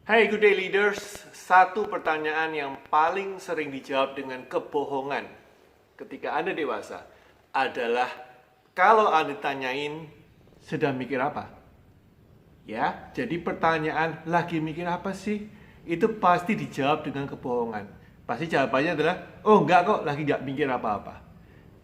Hey good day leaders, satu pertanyaan yang paling sering dijawab dengan kebohongan ketika Anda dewasa adalah kalau Anda ditanyain sedang mikir apa? Ya, jadi pertanyaan lagi mikir apa sih? Itu pasti dijawab dengan kebohongan. Pasti jawabannya adalah, oh enggak kok, lagi enggak mikir apa-apa.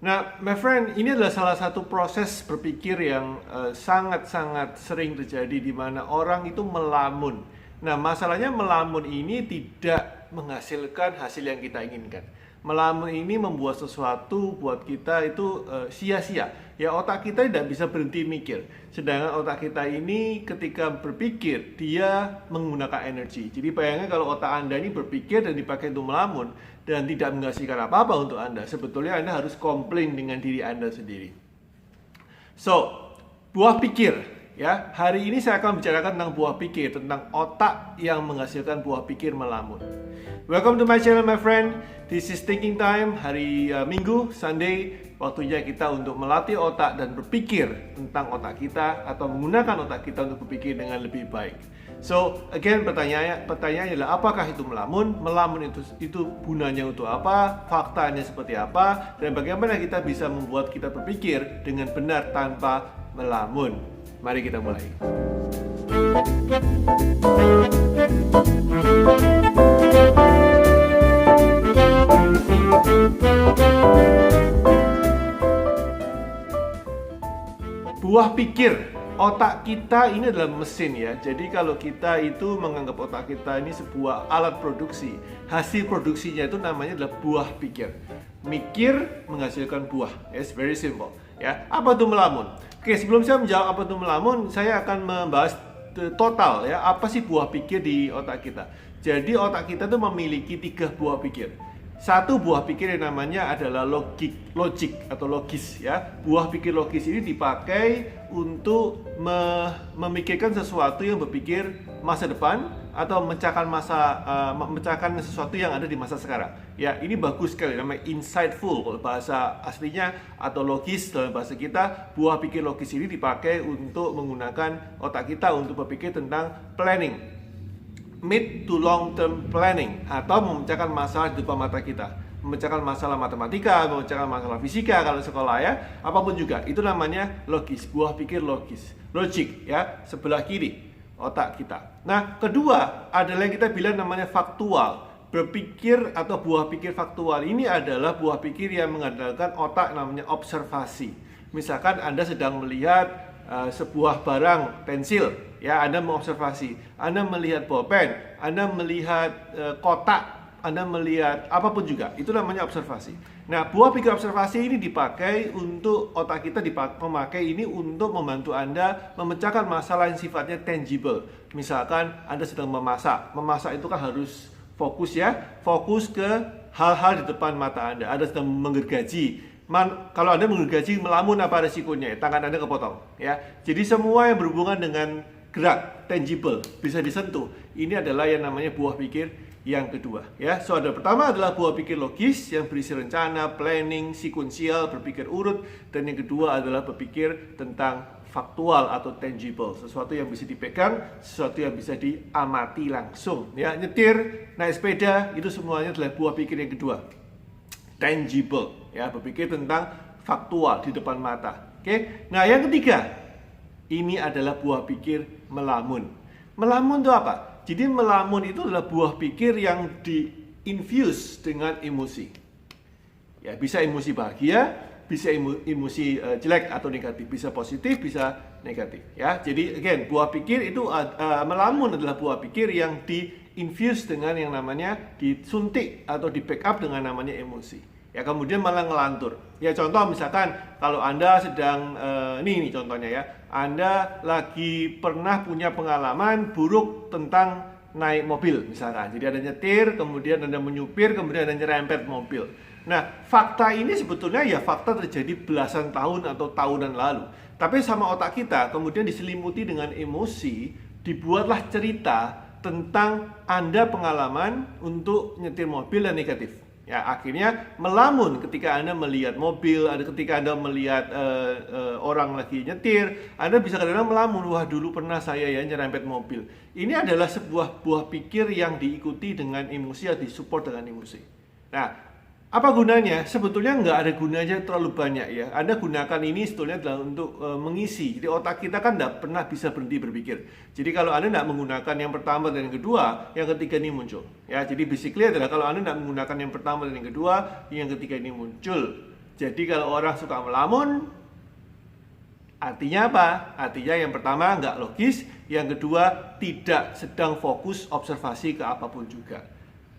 Nah, my friend, ini adalah salah satu proses berpikir yang sangat-sangat sering terjadi di mana orang itu melamun. Nah, masalahnya melamun ini tidak menghasilkan hasil yang kita inginkan. Melamun ini membuat sesuatu buat kita itu sia-sia. Ya, otak kita tidak bisa berhenti mikir. Sedangkan otak kita ini ketika berpikir, dia menggunakan energi. Jadi bayangkan kalau otak Anda ini berpikir dan dipakai untuk melamun dan tidak menghasilkan apa-apa untuk Anda, sebetulnya Anda harus komplain dengan diri Anda sendiri. So, buah pikir. Ya, hari ini saya akan bicarakan tentang buah pikir, tentang otak yang menghasilkan buah pikir melamun. Welcome to my channel, my friend. This is thinking time. Hari Minggu, Sunday, waktunya kita untuk melatih otak dan berpikir tentang otak kita atau menggunakan otak kita untuk berpikir dengan lebih baik. So, again, pertanyaannya adalah apakah itu melamun? Melamun itu gunanya untuk apa? Faktanya seperti apa? Dan bagaimana kita bisa membuat kita berpikir dengan benar tanpa melamun? Mari kita mulai. Buah pikir. Otak kita ini adalah mesin ya. Jadi kalau kita itu menganggap otak kita ini sebuah alat produksi, hasil produksinya itu namanya adalah buah pikir. Mikir menghasilkan buah. It's very simple. Ya, apa itu melamun? Oke, sebelum saya menjawab apa itu melamun, saya akan membahas total ya, apa sih buah pikir di otak kita. Jadi otak kita itu memiliki 3 buah pikir. Satu buah pikir yang namanya adalah logik atau logis ya. Buah pikir logis ini dipakai untuk memikirkan sesuatu yang berpikir masa depan atau memecahkan sesuatu yang ada di masa sekarang. Ya, ini bagus sekali, namanya insightful kalau bahasa aslinya atau logis dalam bahasa kita. Buah pikir logis ini dipakai untuk menggunakan otak kita untuk berpikir tentang planning. Mid to long term planning atau memecahkan masalah di depan mata kita, memecahkan masalah matematika, memecahkan masalah fisika kalau sekolah ya, apapun juga itu namanya logis, buah pikir logis, logic ya, sebelah kiri otak kita. Nah, kedua adalah yang kita bilang namanya faktual. Berpikir atau buah pikir faktual ini adalah buah pikir yang mengandalkan otak namanya observasi. Misalkan Anda sedang melihat sebuah barang pensil ya, Anda mengobservasi, Anda melihat bolpen, Anda melihat kotak, Anda melihat apapun juga, itu namanya observasi. Nah, buah pikir observasi ini dipakai untuk otak kita memakai ini untuk membantu Anda memecahkan masalah yang sifatnya tangible. Misalkan Anda sedang memasak itu kan harus fokus ya, fokus ke hal-hal di depan mata Anda. Anda sedang menggergaji. Kalau Anda menggergaji melamun, apa resikonya? Tangan Anda kepotong ya. Jadi semua yang berhubungan dengan gerak, tangible, bisa disentuh. Ini adalah yang namanya buah pikir yang kedua ya. So, ada pertama adalah buah pikir logis yang berisi rencana, planning, sequential, berpikir urut, dan yang kedua adalah berpikir tentang faktual atau tangible, sesuatu yang bisa dipegang, sesuatu yang bisa diamati langsung ya. Nyetir, naik sepeda, itu semuanya adalah buah pikir yang kedua. Tangible ya, berpikir tentang faktual di depan mata. Oke. Nah, yang ketiga ini adalah buah pikir melamun. Melamun itu apa? Jadi melamun itu adalah buah pikir yang di-infuse dengan emosi. Ya, bisa emosi bahagia, bisa emosi jelek atau negatif, bisa positif, bisa negatif ya. Jadi again, buah pikir itu melamun adalah buah pikir yang di-infuse dengan yang namanya disuntik atau di-backup dengan namanya emosi. Ya, kemudian malah ngelantur. Ya, contoh misalkan kalau Anda sedang ini contohnya ya. Anda lagi pernah punya pengalaman buruk tentang naik mobil misalkan. Jadi Anda nyetir, kemudian Anda menyupir, kemudian Anda nyerempet mobil. Nah, fakta ini sebetulnya ya fakta terjadi belasan tahun atau tahunan lalu. Tapi sama otak kita kemudian diselimuti dengan emosi, dibuatlah cerita tentang Anda pengalaman untuk nyetir mobil dan negatif. Ya, akhirnya melamun ketika Anda melihat mobil, ketika Anda melihat orang lagi nyetir, Anda bisa kadang-kadang melamun, wah dulu pernah saya ya nyerempet mobil. Ini adalah sebuah buah pikir yang diikuti dengan emosi atau disupport dengan emosi. Nah, apa gunanya? Sebetulnya nggak ada gunanya terlalu banyak ya. Anda gunakan ini sebetulnya adalah untuk mengisi. Jadi otak kita kan nggak pernah bisa berhenti berpikir. Jadi kalau Anda nggak menggunakan yang pertama dan yang kedua, yang ketiga ini muncul. Ya, jadi basically adalah kalau Anda nggak menggunakan yang pertama dan yang kedua, yang ketiga ini muncul. Jadi kalau orang suka melamun, artinya apa? Artinya yang pertama nggak logis, yang kedua tidak sedang fokus observasi ke apapun juga.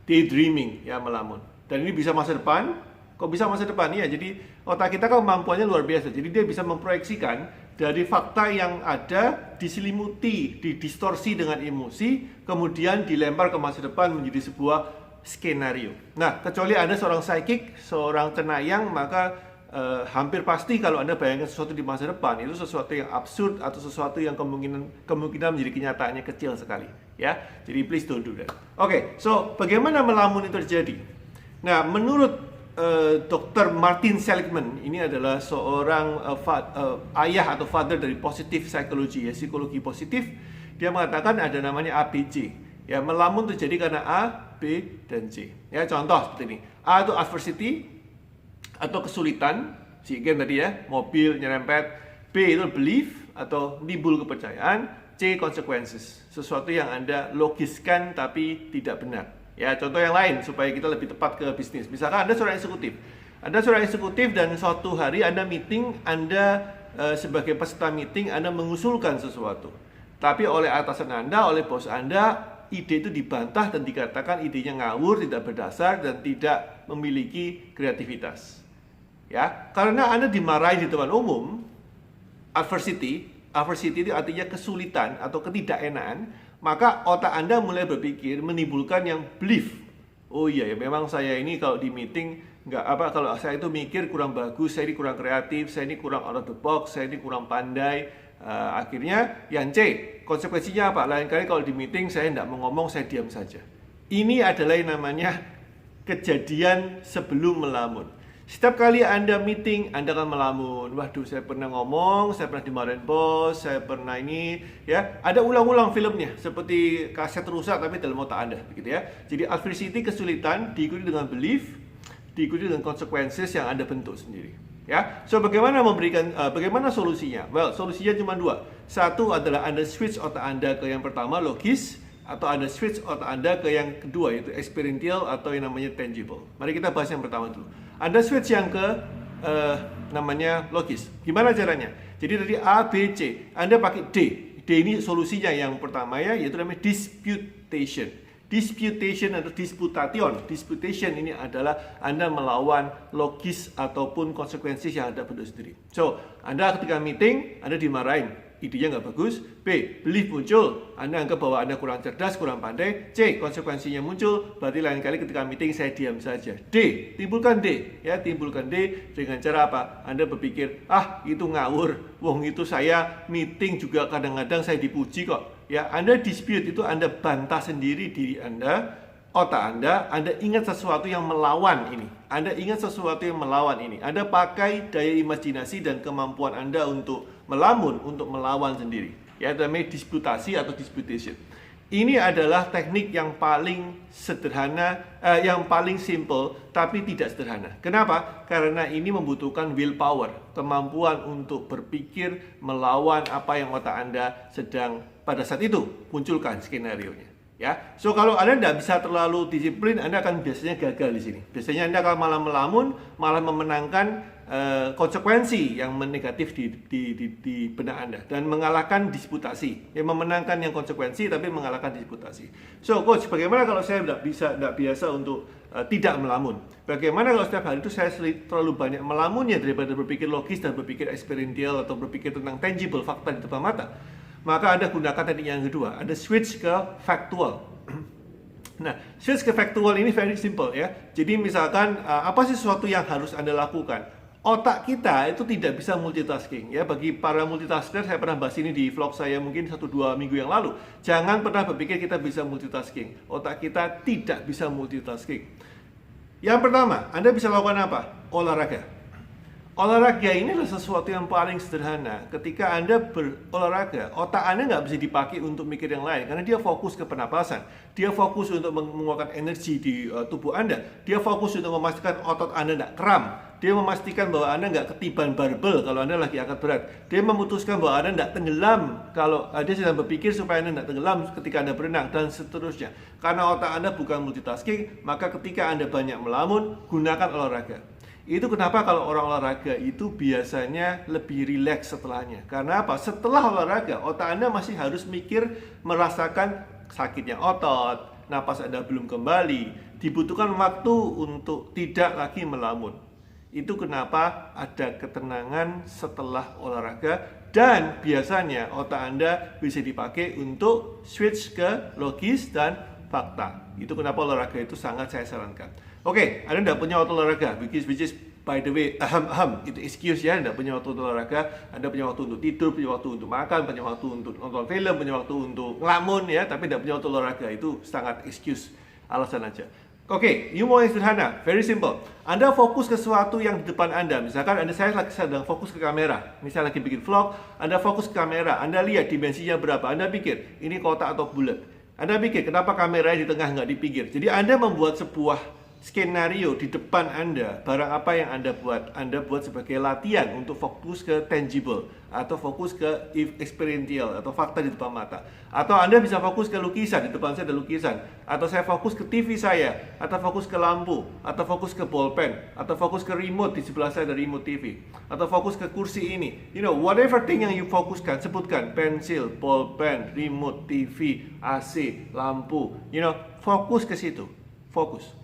Daydreaming ya, melamun. Dan ini bisa masa depan. Kok bisa masa depan? Ya, jadi otak kita kan kemampuannya luar biasa. Jadi dia bisa memproyeksikan dari fakta yang ada, diselimuti, didistorsi dengan emosi, kemudian dilempar ke masa depan menjadi sebuah skenario. Nah, kecuali Anda seorang psychic, seorang cenayang, maka hampir pasti kalau Anda bayangkan sesuatu di masa depan, itu sesuatu yang absurd atau sesuatu yang kemungkinan menjadi kenyataannya kecil sekali. Ya, jadi please don't do that. Oke, so bagaimana melamun itu terjadi? Nah, menurut Dr. Martin Seligman, ini adalah seorang ayah atau father dari positive psychology, ya, psikologi positif. Dia mengatakan ada namanya ABC. Ya, melamun terjadi karena A, B, dan C. Ya, contoh seperti ini. A itu adversity atau kesulitan, again tadi ya, mobil nyerempet. B itu belief atau nimbul kepercayaan. C consequences, sesuatu yang Anda logiskan tapi tidak benar. Ya, contoh yang lain supaya kita lebih tepat ke bisnis. Misalkan Anda seorang eksekutif. Anda seorang eksekutif dan suatu hari Anda meeting, Anda sebagai peserta meeting, Anda mengusulkan sesuatu. Tapi oleh atasan Anda, oleh bos Anda, ide itu dibantah dan dikatakan idenya ngawur, tidak berdasar, dan tidak memiliki kreativitas. Ya, karena Anda dimarahi di depan umum, adversity itu artinya kesulitan atau ketidakenaan, maka otak Anda mulai berpikir menimbulkan yang belief. Oh iya ya, memang saya ini kalau di meeting kalau saya itu mikir kurang bagus, saya ini kurang kreatif, saya ini kurang out of the box, saya ini kurang pandai. Akhirnya yang C, konsekuensinya apa? Lain kali kalau di meeting saya tidak mau ngomong, saya diam saja. Ini adalah yang namanya kejadian sebelum melamun. Setiap kali Anda meeting, Anda akan melamun. Waduh, saya pernah ngomong, saya pernah dimarahin bos, saya pernah ini, ya. Ada ulang-ulang filmnya, seperti kaset rusak tapi dalam otak Anda, begitu ya. Jadi adversity, kesulitan, diikuti dengan belief, diikuti dengan consequences yang Anda bentuk sendiri. Ya, so bagaimana solusinya? Well, solusinya cuma dua. Satu adalah Anda switch otak Anda ke yang pertama, logis, atau Anda switch otak Anda ke yang kedua, yaitu experiential atau yang namanya tangible. Mari kita bahas yang pertama dulu. Anda switch yang ke namanya logis. Gimana caranya? Jadi dari A, B, C, Anda pakai D. D ini solusinya yang pertama ya, yaitu namanya disputation. Disputation atau disputation. Disputation ini adalah Anda melawan logis ataupun konsekuensi yang Anda bentuk sendiri. So, Anda ketika meeting, Anda dimarahin. Idenya nggak bagus. B, belief muncul. Anda anggap bahwa Anda kurang cerdas, kurang pandai. C, konsekuensinya muncul. Berarti lain kali ketika meeting saya diam saja. D, timbulkan D. Ya, timbulkan D dengan cara apa? Anda berpikir, itu ngawur. Wong itu saya meeting juga kadang-kadang saya dipuji kok. Ya, Anda dispute itu Anda bantah sendiri diri Anda, otak Anda ingat sesuatu yang melawan ini. Anda ingat sesuatu yang melawan ini. Anda pakai daya imajinasi dan kemampuan Anda untuk melamun, untuk melawan sendiri. Ya, namanya disputasi atau disputation. Ini adalah teknik yang paling sederhana, yang paling simple, tapi tidak sederhana. Kenapa? Karena ini membutuhkan willpower, kemampuan untuk berpikir melawan apa yang otak Anda sedang pada saat itu munculkan skenario-nya. Ya, so kalau Anda tidak bisa terlalu disiplin, Anda akan biasanya gagal di sini. Biasanya Anda akan malah melamun, malah memenangkan konsekuensi yang negatif di benak Anda dan mengalahkan disputasi. Yang memenangkan yang konsekuensi tapi mengalahkan disputasi. So, coach, bagaimana kalau saya tidak biasa untuk tidak melamun? Bagaimana kalau setiap hari itu saya terlalu banyak melamunnya daripada berpikir logis dan berpikir experiential atau berpikir tentang tangible, fakta di depan mata? Maka Anda gunakan teknik yang kedua, Anda switch ke factual. Nah, switch ke factual ini very simple ya. Jadi misalkan apa sih sesuatu yang harus Anda lakukan? Otak kita itu tidak bisa multitasking ya. Bagi para multitasker, saya pernah bahas ini di vlog saya mungkin 1-2 minggu yang lalu. Jangan pernah berpikir kita bisa multitasking. Otak kita tidak bisa multitasking. Yang pertama, Anda bisa lakukan apa? Olahraga. Olahraga ini adalah sesuatu yang paling sederhana. Ketika Anda berolahraga, otak Anda nggak bisa dipakai untuk mikir yang lain, karena dia fokus ke pernapasan. Dia fokus untuk mengeluarkan energi di tubuh Anda. Dia fokus untuk memastikan otot Anda nggak kram. Dia memastikan bahwa Anda nggak ketiban barbel kalau Anda lagi angkat berat. Dia memutuskan bahwa Anda nggak tenggelam kalau dia sedang berpikir supaya Anda nggak tenggelam ketika Anda berenang, dan seterusnya. Karena otak Anda bukan multitasking, maka ketika Anda banyak melamun, gunakan olahraga. Itu kenapa kalau orang olahraga itu biasanya lebih rileks setelahnya. Karena apa? Setelah olahraga, otak Anda masih harus mikir, merasakan sakitnya otot, napas Anda belum kembali, dibutuhkan waktu untuk tidak lagi melamun. Itu kenapa ada ketenangan setelah olahraga, dan biasanya otak Anda bisa dipakai untuk switch ke logis dan fakta. Itu kenapa olahraga itu sangat saya sarankan. Oke, Anda tidak punya waktu olahraga, which is by the way, itu excuse ya. Anda punya waktu olahraga, Anda punya waktu untuk tidur, punya waktu untuk makan, punya waktu untuk nonton film, punya waktu untuk ngelamun ya, tapi tidak punya waktu olahraga, itu sangat excuse, alasan aja. Oke, you mau yang sederhana, very simple. Anda fokus ke sesuatu yang di depan Anda. Misalkan saya sedang fokus ke kamera, misalnya lagi bikin vlog, Anda fokus ke kamera, Anda lihat dimensinya berapa, Anda pikir ini kotak atau bulat. Anda pikir kenapa kameranya di tengah nggak di pinggir. Jadi Anda membuat sebuah skenario di depan Anda, barang apa yang Anda buat sebagai latihan untuk fokus ke tangible, atau fokus ke experiential, atau fakta di depan mata. Atau Anda bisa fokus ke lukisan, di depan saya ada lukisan. Atau saya fokus ke TV saya, atau fokus ke lampu, atau fokus ke bolpen, atau fokus ke remote, di sebelah saya ada remote TV. Atau fokus ke kursi ini. You know, whatever thing yang you fokuskan, sebutkan, pensil, bolpen, remote TV, AC, lampu. You know, fokus ke situ. Fokus.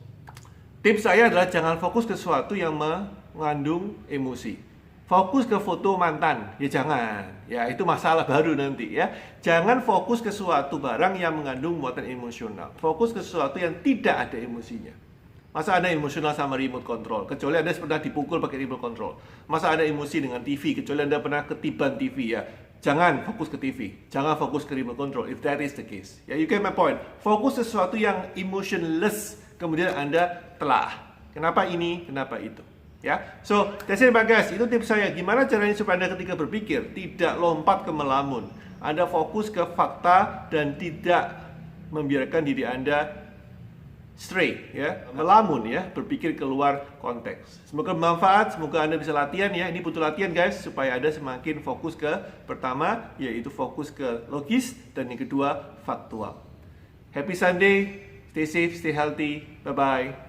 Tips saya adalah jangan fokus ke sesuatu yang mengandung emosi. Fokus ke foto mantan, ya jangan. Ya itu masalah baru nanti ya. Jangan fokus ke suatu barang yang mengandung muatan emosional. Fokus ke sesuatu yang tidak ada emosinya. Masa Anda emosional sama remote control, kecuali Anda pernah dipukul pakai remote control. Masa Anda emosi dengan TV, kecuali Anda pernah ketiban TV ya. Jangan fokus ke TV, jangan fokus ke remote control if that is the case. Ya, you get my point. Fokus sesuatu yang emotionless, kemudian Anda telah. Kenapa ini, kenapa itu. Ya, so that's it guys. Itu tips saya. Gimana caranya supaya Anda ketika berpikir tidak lompat ke melamun. Anda fokus ke fakta dan tidak membiarkan diri Anda stray, ya, melamun ya, berpikir keluar konteks. Semoga bermanfaat, semoga Anda bisa latihan ya. Ini butuh latihan guys, supaya Anda semakin fokus ke pertama, yaitu fokus ke logis, dan yang kedua faktual. Happy Sunday, stay safe, stay healthy, bye bye.